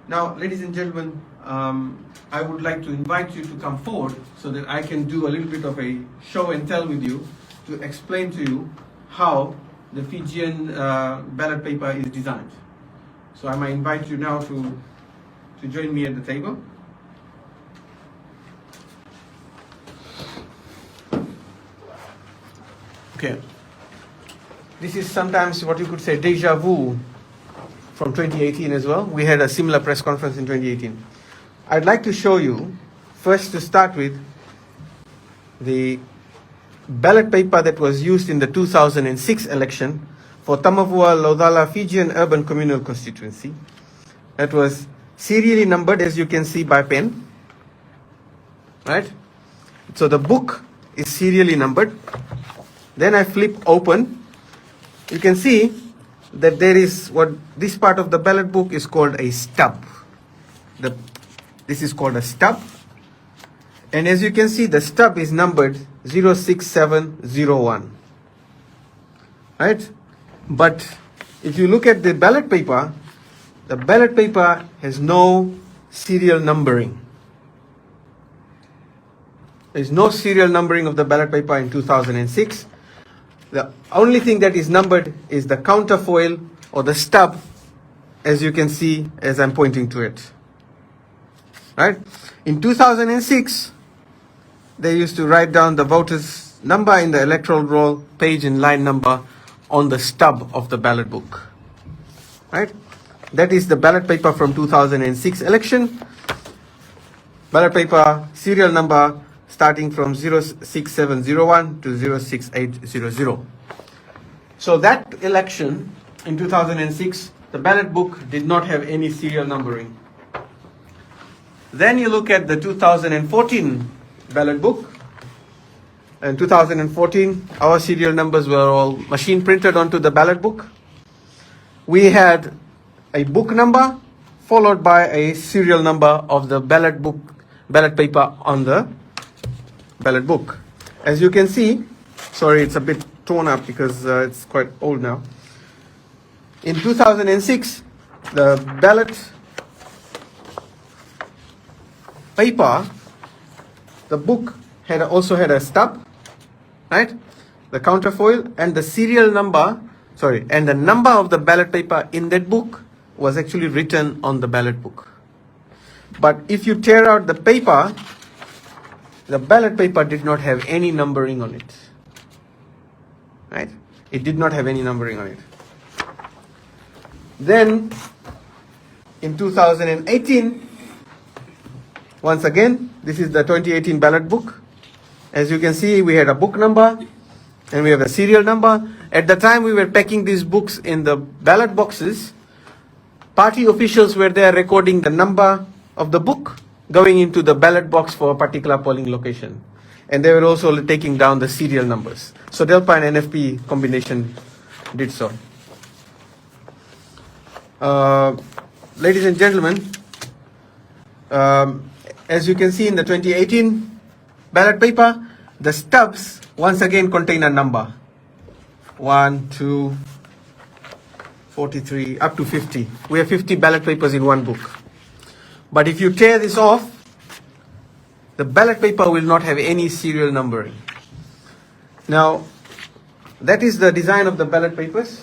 Now, ladies and gentlemen, I would like to invite you to come forward so that I can do a little bit of a show and tell with you to explain to you how the Fijian ballot paper is designed. So I might invite you now to join me at the table. Okay. This is sometimes what you could say deja vu from 2018 as well. We had a similar press conference in 2018. I'd like to show you, first to start with, the ballot paper that was used in the 2006 election for Tamavua Laudala Fijian Urban Communal Constituency. That was serially numbered, as you can see, by pen. Right? So the book is serially numbered. Then I flip open. You can see that there is what this part of the ballot book is called a stub. This is called a stub. And as you can see, the stub is numbered 06701. Right? But if you look at the ballot paper has no serial numbering. There is no serial numbering of the ballot paper in 2006. The only thing that is numbered is the counterfoil or the stub, as you can see as I'm pointing to it. Right? In 2006, they used to write down the voter's number in the electoral roll, page and line number on the stub of the ballot book. Right? That is the ballot paper from 2006 election. Ballot paper serial number starting from 06701 to 06800. So that election in 2006, the ballot book did not have any serial numbering. Then you look at the 2014 ballot book. In 2014, our serial numbers were all machine printed onto the ballot book. We had a book number followed by a serial number of the ballot paper on the ballot book. As you can see, sorry, it's a bit torn up because it's quite old now. In 2006, the ballot paper, the book also had a stub, right? The counterfoil and the serial number, and the number of the ballot paper in that book was actually written on the ballot book. But if you tear out the paper, the ballot paper did not have any numbering on it. Right? It did not have any numbering on it. Then, in 2018, once again, this is the 2018 ballot book. As you can see, we had a book number and we have a serial number. At the time we were packing these books in the ballot boxes, party officials were there recording the number of the book going into the ballot box for a particular polling location. And they were also taking down the serial numbers. So DELPA and NFP combination did so. Ladies and gentlemen, as you can see in the 2018 ballot paper, the stubs once again contain a number. 1, 2, 43, up to 50. We have 50 ballot papers in one book. But if you tear this off, the ballot paper will not have any serial numbering. Now, that is the design of the ballot papers.